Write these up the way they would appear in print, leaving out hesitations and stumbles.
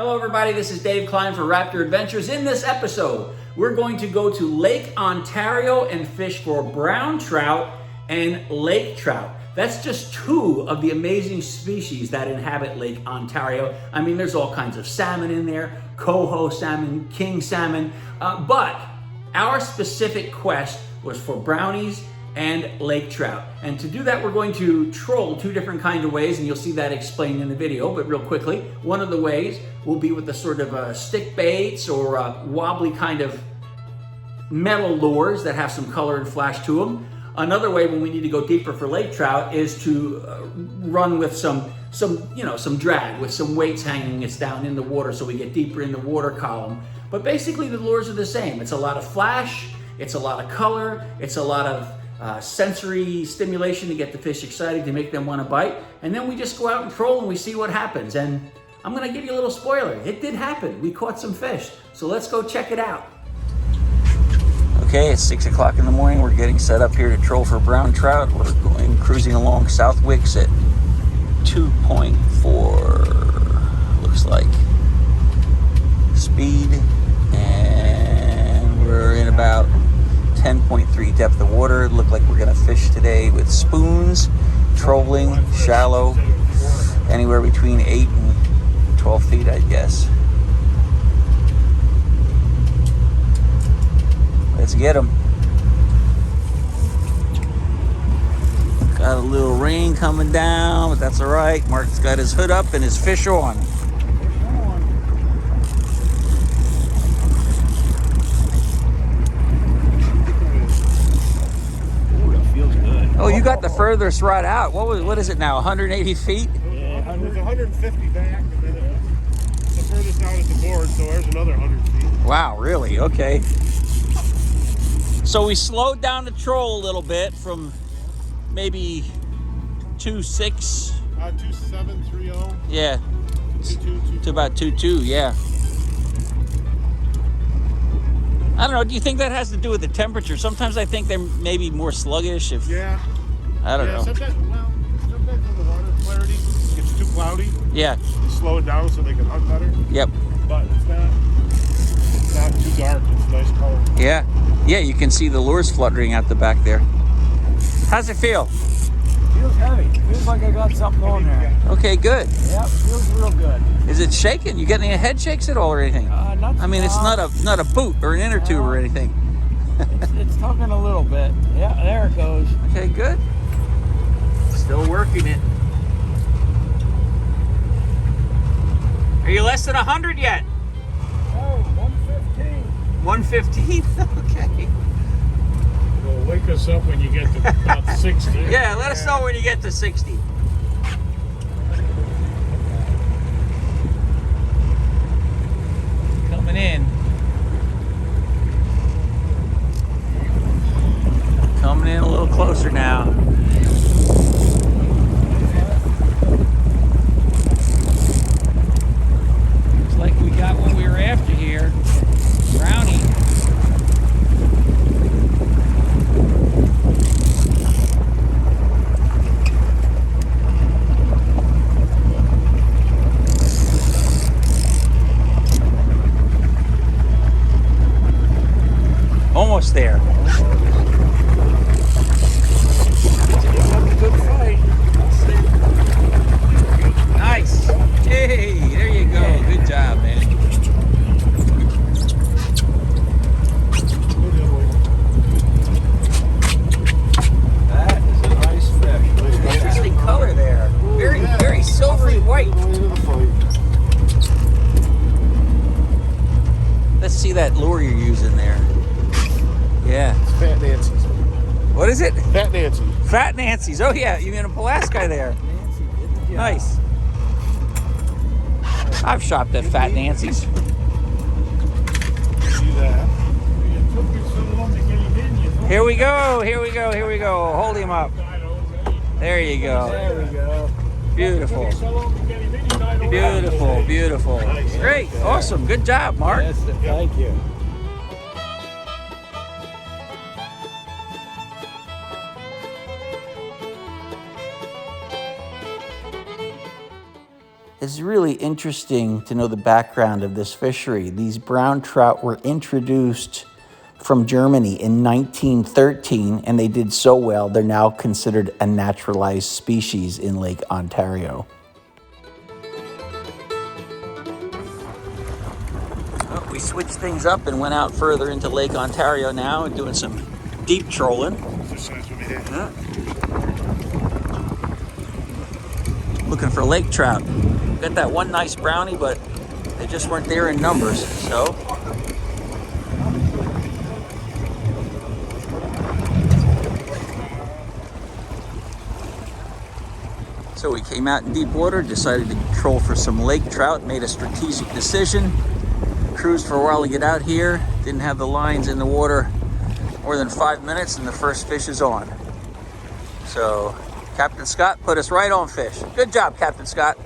Hello everybody, this is Dave Kline for RAPTR Adventures. In this episode, we're going to go to Lake Ontario and fish for brown trout and lake trout. That's just two of the amazing species that inhabit Lake Ontario. I mean, there's all kinds of salmon in there, coho salmon, king salmon, but our specific quest was for brownies and lake trout. And to do that, we're going to troll two different kinds of ways, and you'll see that explained in the video. But real quickly, one of the ways will be with the sort of stick baits or wobbly kind of metal lures that have some color and flash to them. Another way, when we need to go deeper for lake trout, is to run with some drag, with some weights hanging us down in the water so we get deeper in the water column. But basically the lures are the same. It's a lot of flash, it's a lot of color, it's a lot of sensory stimulation to get the fish excited, to make them want to bite. And then we just go out and troll and we see what happens. And I'm going to give you a little spoiler. It did happen. We caught some fish. So let's go check it out. Okay, it's 6 o'clock in the morning. We're getting set up here to troll for brown trout. We're cruising along South Wicks at 2.4, looks like, speed. And we're in about 10.3 depth of water. Look like we're gonna fish today with spoons, trolling, shallow, anywhere between 8 and 12 feet, I guess. Let's get them. Got a little rain coming down, but that's all right. Mark's got his hood up and his fish on. Oh, you got the furthest rod out. What is it now, 180 feet? Yeah, it was 150 back, and then the furthest out at the board, so there's another 100 feet. Wow, really? Okay. So we slowed down the troll a little bit from maybe 2.6. 2.730. Yeah. 2.2. To about 2.2, yeah. I don't know, do you think that has to do with the temperature? Sometimes I think they're maybe more sluggish if... Yeah. I don't know. Sometimes when the water clarity gets too cloudy, Yeah. you slow it down so they can hunt better. Yep. But it's not too dark. It's nice color. Yeah. Yeah, you can see the lures fluttering out the back there. How's it feel? Feels heavy. Feels like I got something on there. Okay, good. Yep, feels real good. Is it shaking? You getting any head shakes at all or anything? I mean, it's not a boot or an inner tube or anything. it's tugging a little bit. Yeah, there it goes. Okay, good. Still working it. Are you less than 100 yet? Oh, 115. 115? Okay. Well, wake us up when you get to about 60. Yeah, let us know when you get to 60. Coming in. Coming in a little closer now. Looks like we got what we were after here. Brownie. Almost there. Good fight. Nice. Hey, there you go. Good job, man. That is a nice fish. Interesting color there. Very silvery white. Let's see that lure you're using there. Yeah. It's Fat Nancy's. What is it? Fat Nancy. Fat Nancy's. Oh yeah, you mean a Pulaski there. Nancy did the job. Nice. I've shopped at Fat Nancy's. See that? Here we go. Here we go. Here we go. Hold him up. There you go. There we go. Beautiful. Beautiful. Beautiful. Great. Awesome. Good job, Mark. Yes, thank you. It's really interesting to know the background of this fishery. These brown trout were introduced from Germany in 1913, and they did so well, they're now considered a naturalized species in Lake Ontario. Well, we switched things up and went out further into Lake Ontario now and doing some deep trolling. Yeah. Looking for lake trout. Got that one nice brownie, but they just weren't there in numbers, so. So we came out in deep water, decided to troll for some lake trout, made a strategic decision. Cruised for a while to get out here, didn't have the lines in the water more than 5 minutes and the first fish is on. So Captain Scott put us right on fish. Good job, Captain Scott.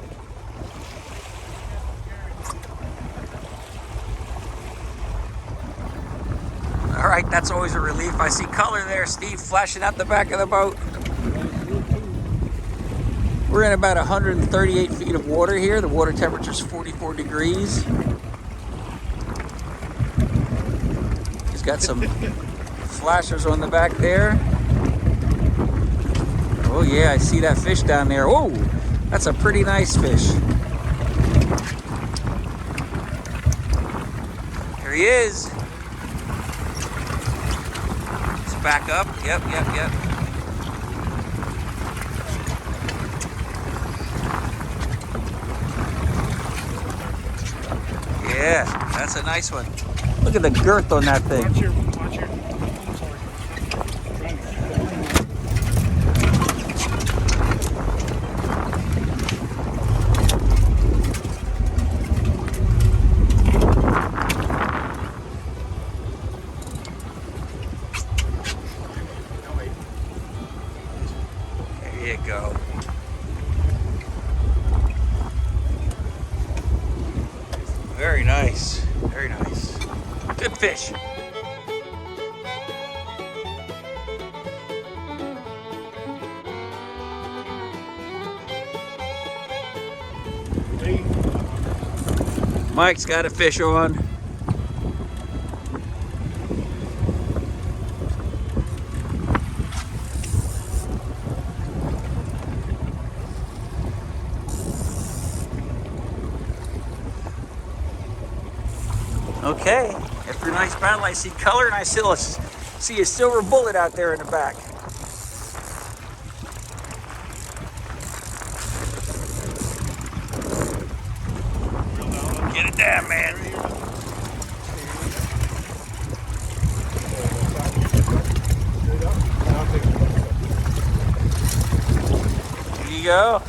All right, that's always a relief. I see color there, Steve, flashing out the back of the boat. We're in about 138 feet of water here. The water temperature is 44 degrees. He's got some flashers on the back there. Oh yeah, I see that fish down there. Oh, that's a pretty nice fish. Here he is. Let's back up. Yep. Yeah, that's a nice one. Look at the girth on that thing. Watch your. There you go. Very nice, very nice. Good fish. Mike's got a fish on. Okay, after a nice battle, I see color and I still see a silver bullet out there in the back. Get it down, man. There you go.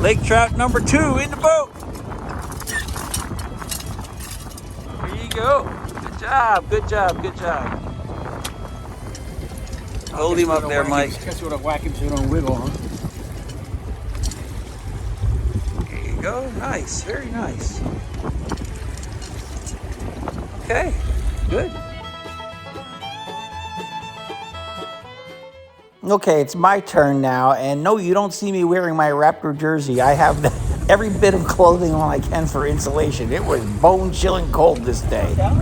Lake trout number 2 in the boat. Go. Good job. Hold him up there, Mike. That's what I whack him so he don't wiggle, huh? There you go. Nice. Very nice. Okay. Good. Okay, it's my turn now, and no, you don't see me wearing my Raptor jersey. I have every bit of clothing on I can for insulation. It was bone-chilling cold this day. Yeah,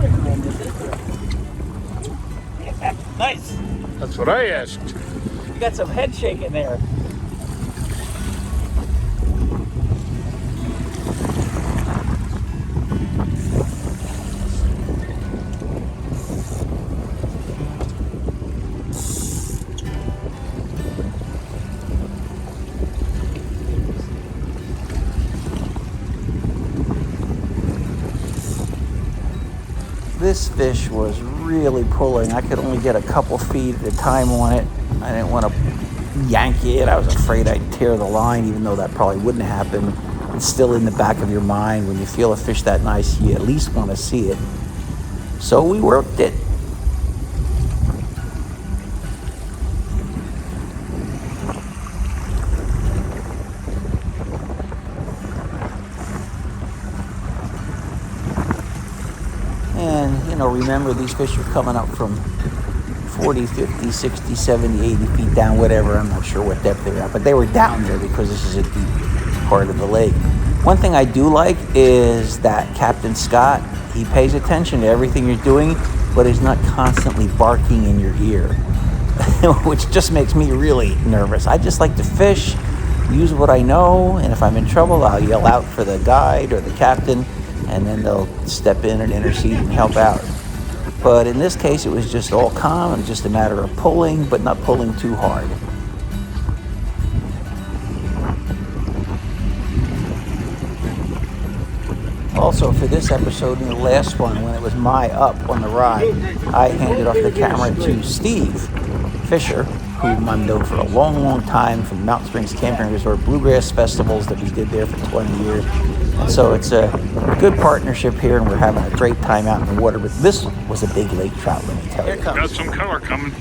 nice. That's what I asked. You got some head shaking there. This fish was really pulling. I could only get a couple feet at a time on it. I didn't want to yank it. I was afraid I'd tear the line, even though that probably wouldn't happen. It's still in the back of your mind. When you feel a fish that nice, you at least want to see it. So we worked it. And, you know, remember these fish are coming up from 40, 50, 60, 70, 80 feet down, whatever. I'm not sure what depth they were at, but they were down there because this is a deep part of the lake. One thing I do like is that Captain Scott, he pays attention to everything you're doing, but is not constantly barking in your ear, which just makes me really nervous. I just like to fish, use what I know, and if I'm in trouble, I'll yell out for the guide or the captain, and then they'll step in and intercede and help out. But in this case, it was just all calm and just a matter of pulling, but not pulling too hard. Also, for this episode and the last one, when it was my up on the rod, I handed off the camera to Steve Fisher, whom I've known for a long, long time from Mountain Springs Camping Resort bluegrass festivals that we did there for 20 years. And so it's a good partnership here, and we're having a great time out in the water. But this was a big lake trout, let me tell you. Got some color coming.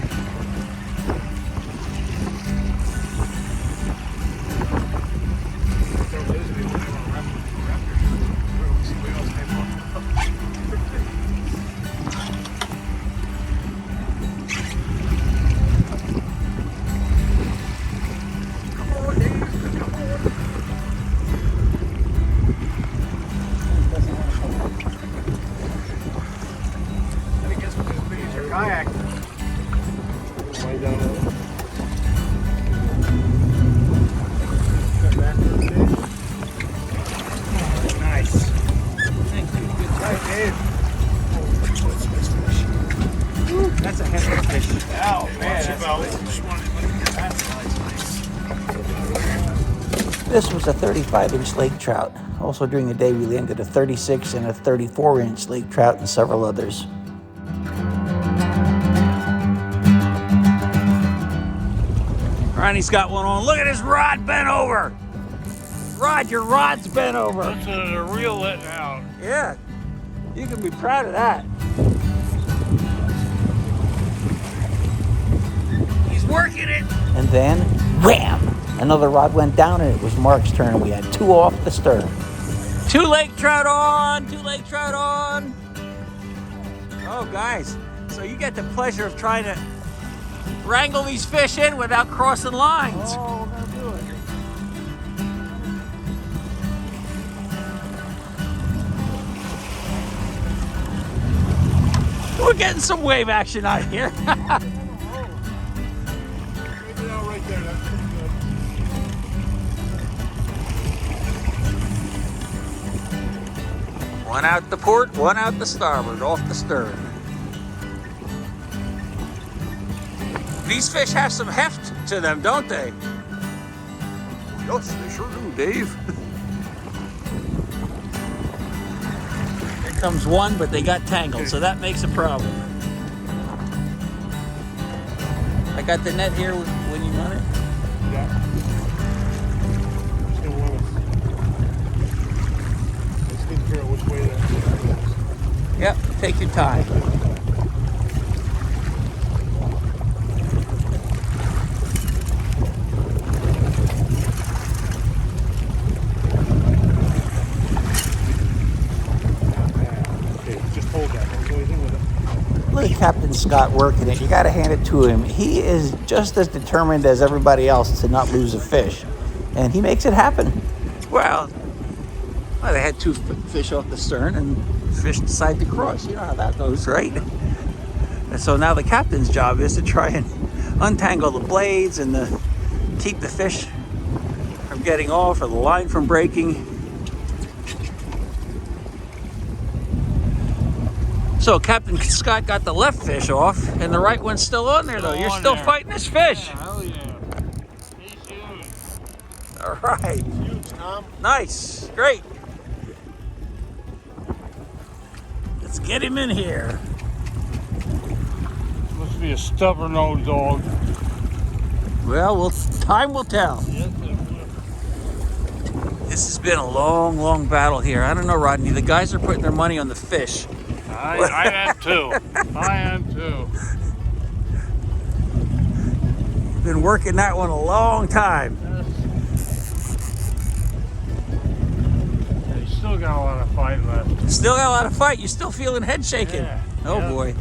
That's a heavy fish. Oh, man. This was a 35-inch lake trout. Also during the day, we landed a 36 and a 34-inch lake trout and several others. Ronnie's got one on. Look at his rod bent over. Rod, your rod's bent over. That's a reel letting out. Yeah, you can be proud of that. He's working it. And then, wham! Another rod went down, and it was Mark's turn, and we had two off the stern. Two lake trout on, two lake trout on. Oh, guys, so you get the pleasure of trying to wrangle these fish in without crossing lines. Oh, we're gonna do it. We're getting some wave action out here. Maybe out right there. That's pretty good. One out the port, one out the starboard, off the stern. These fish have some heft to them, don't they? Yes, they sure do, Dave. Here comes one, but they got tangled, so that makes a problem. I got the net here when you want it. Yeah. Just gonna want to. Let's figure out which way that goes. Yep, take your time. Look at Captain Scott working it. You got to hand it to him. He is just as determined as everybody else to not lose a fish, and he makes it happen. Well, they had two fish off the stern and fish decided to cross. You know how that goes, right? And so now the captain's job is to try and untangle the blades and keep the fish from getting off or the line from breaking. So Captain Scott got the left fish off, and the right one's still on there, though. You're still fighting this fish. Yeah, hell yeah. He's huge. All right. Huge, Tom. Nice. Great. Let's get him in here. Must be a stubborn old dog. Well, time will tell. Yes, This has been a long, long battle here. I don't know, Rodney. The guys are putting their money on the fish. I am too. I am too. Been working that one a long time. He's still got a lot of fight left. Still got a lot of fight. You still feeling head shaking? Yeah, Oh yeah. boy.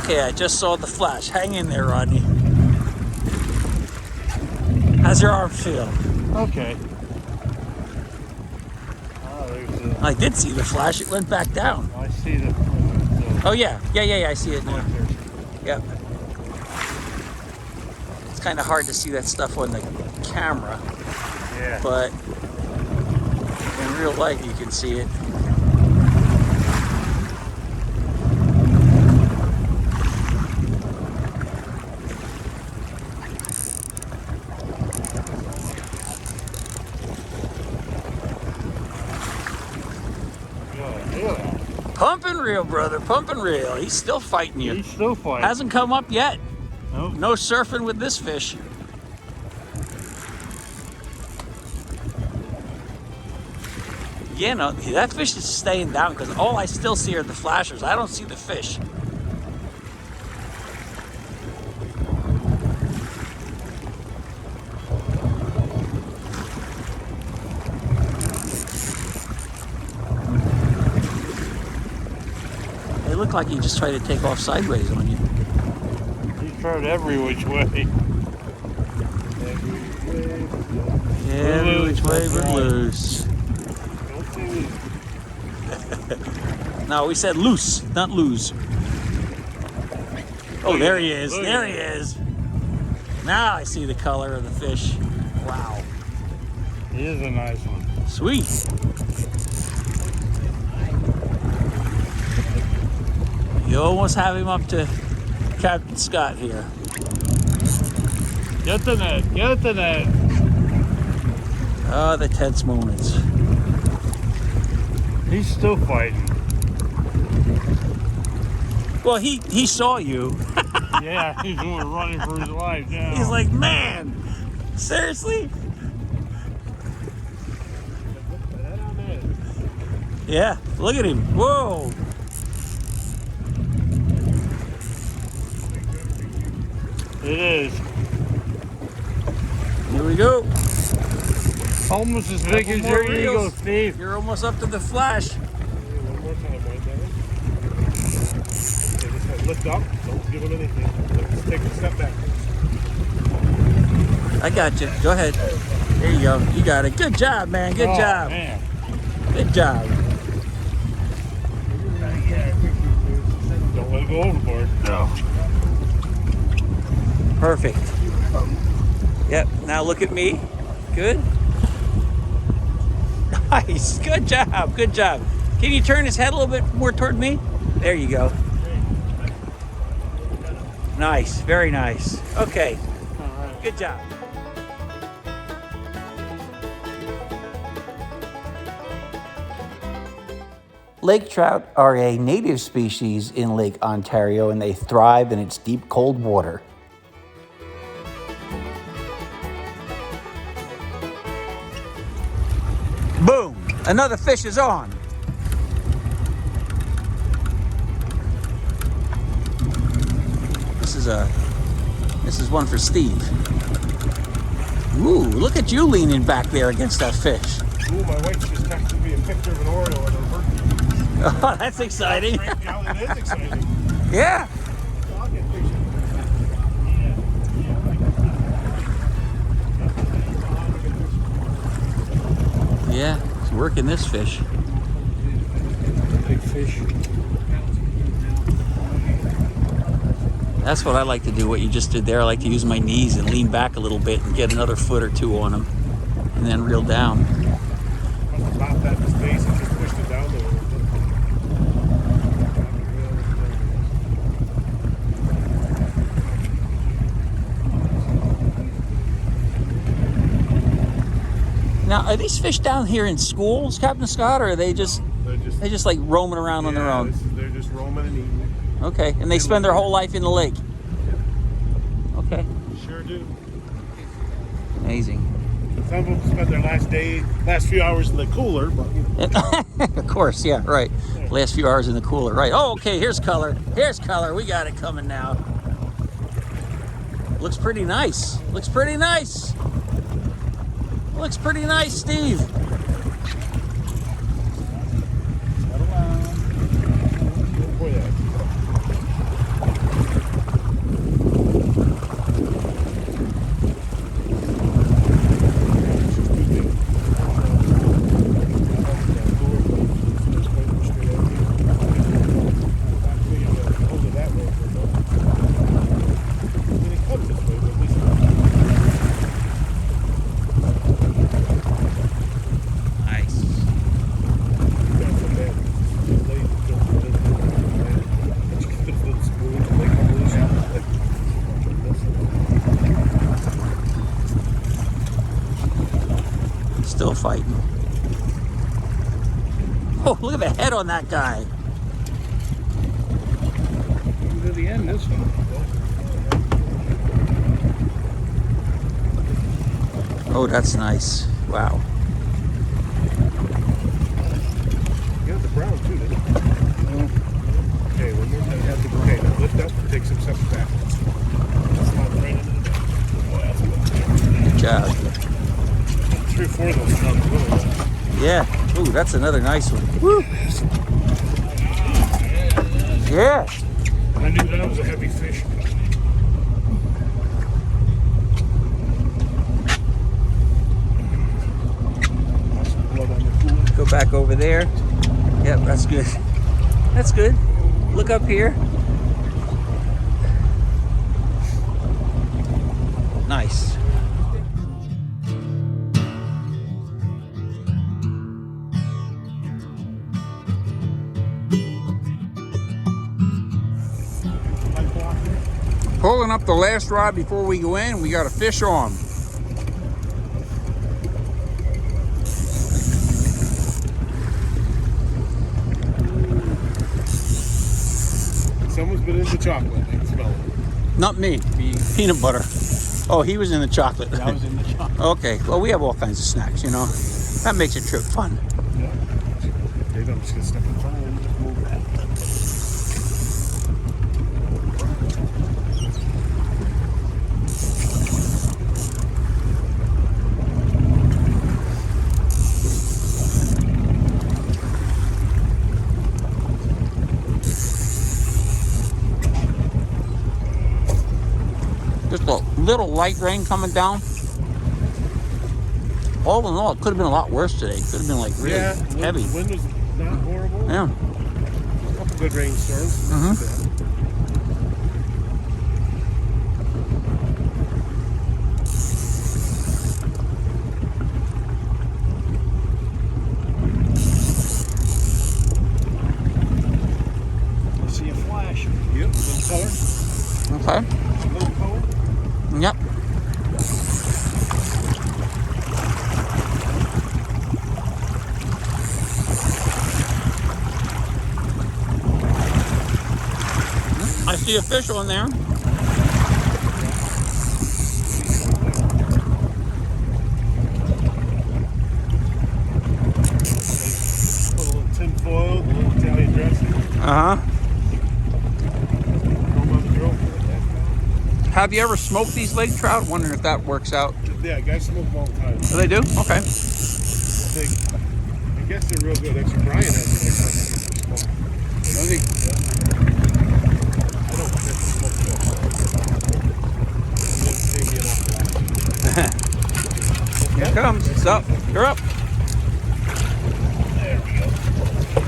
Okay, I just saw the flash. Hang in there, Rodney. How's your arm feel? Okay. Oh, there's I did see the flash. It went back down. I see the. Oh, yeah. Yeah, I see it now. Yep. It's kind of hard to see that stuff on the camera, Yeah. but in real life you can see it. Yeah. Pump and reel, brother. Pump and reel. He's still fighting you. He's still fighting. Hasn't come up yet. Nope. No surfing with this fish. Yeah, no, that fish is staying down because all I still see are the flashers. I don't see the fish. They look like he just tried to take off sideways on you. He's tried every which way. Every which way but loose. Don't say loose. No, we said loose, not lose. Oh, there he is. Look There at he him. is. Now I see the color of the fish. Wow. He is a nice one. Sweet. You almost have him up to Captain Scott here. Get the net. Get the net. Oh, the tense moments. He's still fighting. Well, he saw you. Yeah, he's going running for his life now. He's like, man, seriously? Yeah, look at him. Whoa. It is. Here we go. Almost as big as your ego, Steve. You're almost up to the flash. One more time, right there. Okay, just lift up. Don't give him anything. Let's take a step back. I got you. Go ahead. There you go. You got it. Good job, man. Good job. Man. Good job. Don't let it go overboard. No. Perfect. Yep. Now look at me. Good. Nice. Good job. Good job. Can you turn his head a little bit more toward me? There you go. Nice. Very nice. Okay. Good job. Lake trout are a native species in Lake Ontario, and they thrive in its deep, cold water. Boom. Another fish is on. This is one for Steve. Ooh, look at you leaning back there against that fish. Ooh, my wife just texted me a picture of an Oreo at her birthday. Oh, that's exciting. Yeah, it is exciting. Yeah. I'll get pictures. Yeah, he's working this fish. Big fish. That's what I like to do, what you just did there. I like to use my knees and lean back a little bit and get another foot or two on them and then reel down. About that space and just pushed it down a little bit. Now, are these fish down here in schools, Captain Scott, or are they just like roaming around on their own? They're just roaming and eating. Okay, and they spend their whole life in the lake. Okay. Sure do. Amazing. Some of them spend their last few hours in the cooler, but you know. Of course, yeah, right. Last few hours in the cooler, right. Oh, okay, here's color. Here's color. We got it coming now. Looks pretty nice. Looks pretty nice. Looks pretty nice, Steve. Boy, still fighting. Oh, look at the head on that guy. To the end this one. Oh, that's nice. Wow. You got the brown too, didn't you? Okay, one more time. Okay, now lift up and take some steps back. Slide right into the back. Oh, that's good. Good job. 3 or 4 of those sounds really well. Yeah. Ooh, that's another nice one. Woo. Yeah. I knew that was a heavy fish. Go back over there. Yep, that's good. That's good. Look up here. Nice. Pulling up the last rod before we go in, we got a fish on. Someone's been into chocolate. I can smell it. Not me. Peanut butter. Oh, he was in the chocolate. I was in the chocolate. Okay. Well, we have all kinds of snacks, you know. That makes a trip fun. Yeah. Dave, I'm just gonna step in front of him and just move that. Just a little light rain coming down. All in all, it could have been a lot worse today. Could have been like really heavy. The wind was not horrible. Yeah. A couple good rainstorms. Mhm. I see a flash. Yep, a little color. Okay. A little color. Yep. I see a fish on there. Put a little tin foil, a little Italian dressing. Uh-huh. Home on the grill. Have you ever smoked these lake trout? Wondering if that works out. Yeah, guys smoke them all the time. Oh, they do? Okay. I guess they're real good. Actually, Brian has a nice one. Does he? I don't have to smoke fish. It doesn't pay me enough. Here it comes. It's up. You're up. There we go.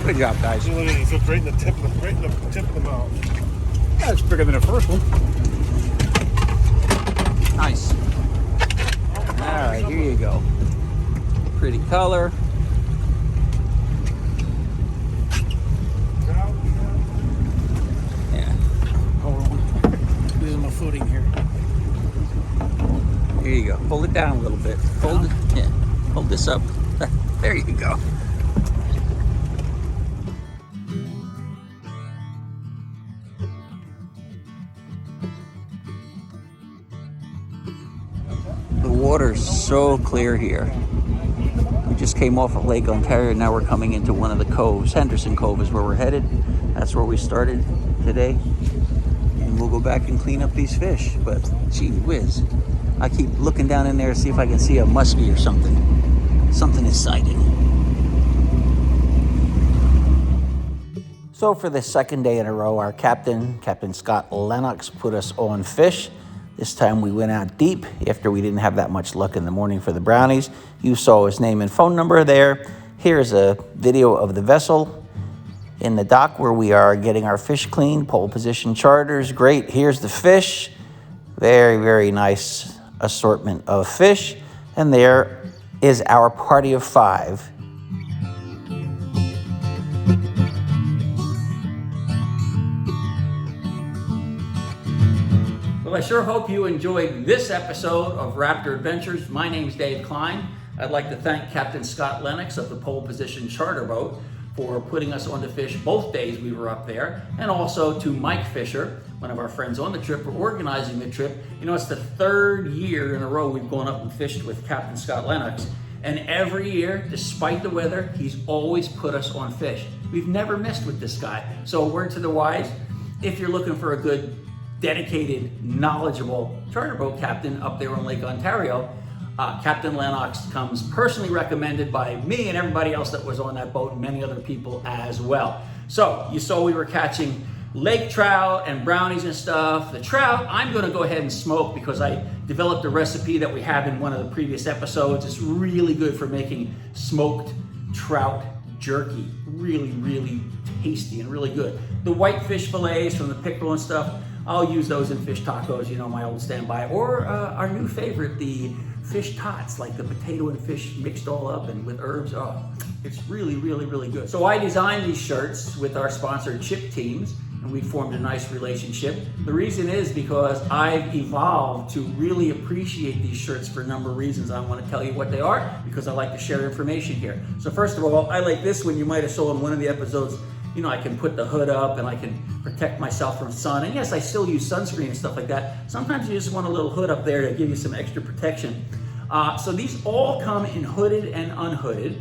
Good job, guys. So look at it. So it's right in the tip of the mouth. That's bigger than the first one. Nice. All right, here you go. Pretty color. Yeah. Hold on. Losing my footing here. Here you go. Hold it down a little bit. Hold it. Yeah. Hold this up. There you go. The water's so clear here. We just came off of Lake Ontario. Now we're coming into one of the coves. Henderson Cove is where we're headed. That's where we started today. And we'll go back and clean up these fish. But gee whiz, I keep looking down in there to see if I can see a muskie or something. Something is sighted. So for the second day in a row, our Captain Scott Lennox, put us on fish. This time we went out deep after we didn't have that much luck in the morning for the brownies. You saw his name and phone number there. Here's a video of the vessel in the dock where we are getting our fish cleaned. Pole position charters, great. Here's the fish. Very, very nice assortment of fish. And there is our party of 5. Well, I sure hope you enjoyed this episode of RAPTR Adventures. My name's Dave Kline. I'd like to thank Captain Scott Lennox of the Pole Position Charter Boat for putting us on to fish both days we were up there, and also to Mike Fisher, one of our friends on the trip, for organizing the trip. You know, it's the third year in a row we've gone up and fished with Captain Scott Lennox, and every year, despite the weather, he's always put us on fish. We've never missed with this guy. So a word to the wise, if you're looking for a good, dedicated, knowledgeable charter boat captain up there on Lake Ontario, Captain Lennox comes personally recommended by me and everybody else that was on that boat, and many other people as well. So you saw we were catching lake trout and brownies and stuff. The trout, I'm gonna go ahead and smoke because I developed a recipe that we have in one of the previous episodes. It's really good for making smoked trout jerky. Really, really tasty and really good. The white fish fillets from the pickerel and stuff, I'll use those in fish tacos, you know, my old standby. Or our new favorite, the fish tots, like the potato and fish mixed all up and with herbs. Oh, it's really, really, really good. So I designed these shirts with our sponsor ChipteeAMZ, and we formed a nice relationship. The reason is because I've evolved to really appreciate these shirts for a number of reasons. I want to tell you what they are because I like to share information here. So first of all, I like this one. You might have saw in one of the episodes, you know, I can put the hood up and I can protect myself from sun. And yes, I still use sunscreen and stuff like that. Sometimes you just want a little hood up there to give you some extra protection. So these all come in hooded and unhooded.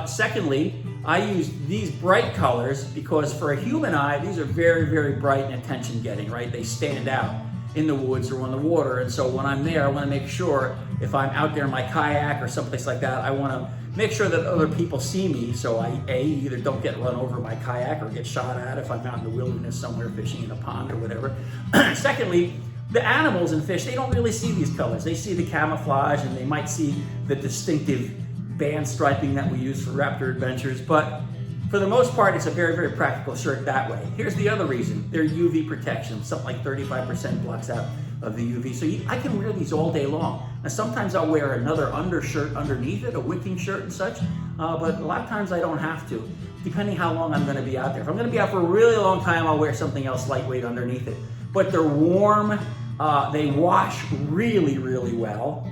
Secondly, I use these bright colors because for a human eye, these are very, very bright and attention-getting, right? They stand out in the woods or on the water. And so when I'm there, I want to make sure if I'm out there in my kayak or someplace like that, I want to make sure that other people see me, so I either don't get run over by kayak or get shot at if I'm out in the wilderness somewhere fishing in a pond or whatever. Secondly, the animals and fish, they don't really see these colors. They see the camouflage and they might see the distinctive band striping that we use for RAPTR Adventures, but for the most part, it's a very, very practical shirt that way. Here's the other reason. They're UV protection. Something like 35% blocks out of the UV. So I can wear these all day long. Now, sometimes I'll wear another undershirt underneath it, a wicking shirt and such, but a lot of times I don't have to, depending how long I'm gonna be out there. If I'm gonna be out for a really long time, I'll wear something else lightweight underneath it. But they're warm, they wash really, really well,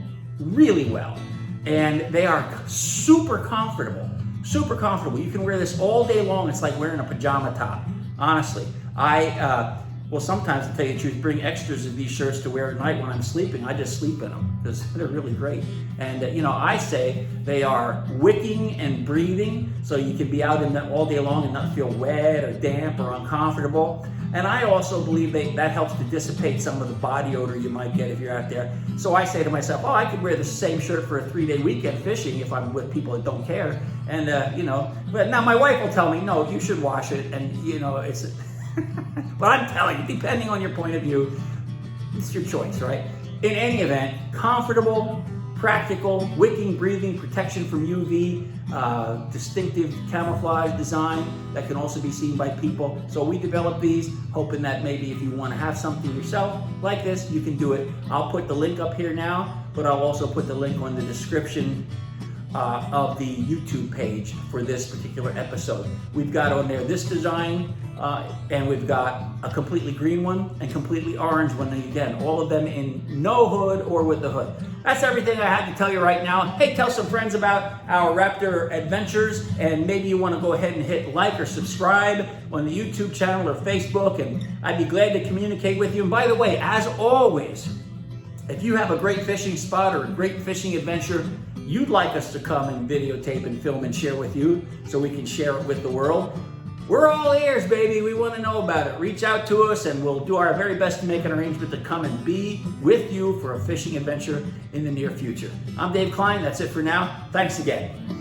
and they are super comfortable. Super comfortable. You can wear this all day long. It's like wearing a pajama top. Honestly, I will sometimes, to tell you the truth, bring extras of these shirts to wear at night when I'm sleeping. I just sleep in them because they're really great. And you know, I say they are wicking and breathing, so you can be out in them all day long and not feel wet or damp or uncomfortable. And I also believe that helps to dissipate some of the body odor you might get if you're out there. So I say to myself, oh, I could wear the same shirt for a 3-day weekend fishing if I'm with people that don't care. And, you know, but now my wife will tell me, no, you should wash it. And, you know, it's, but I'm telling you, depending on your point of view, it's your choice, right? In any event, comfortable, practical, wicking, breathing, protection from UV, distinctive camouflage design that can also be seen by people. So we developed these, hoping that maybe if you want to have something yourself like this, you can do it. I'll put the link up here now, but I'll also put the link on the description of the YouTube page for this particular episode. We've got on there this design, and we've got a completely green one and completely orange one. And again, all of them in no hood or with the hood. That's everything I had to tell you right now. Hey, tell some friends about our RAPTR Adventures, and maybe you want to go ahead and hit like or subscribe on the YouTube channel or Facebook, and I'd be glad to communicate with you. And by the way, as always, if you have a great fishing spot or a great fishing adventure you'd like us to come and videotape and film and share with you so we can share it with the world, we're all ears, baby. We want to know about it. Reach out to us and we'll do our very best to make an arrangement to come and be with you for a fishing adventure in the near future. I'm Dave Kline. That's it for now. Thanks again.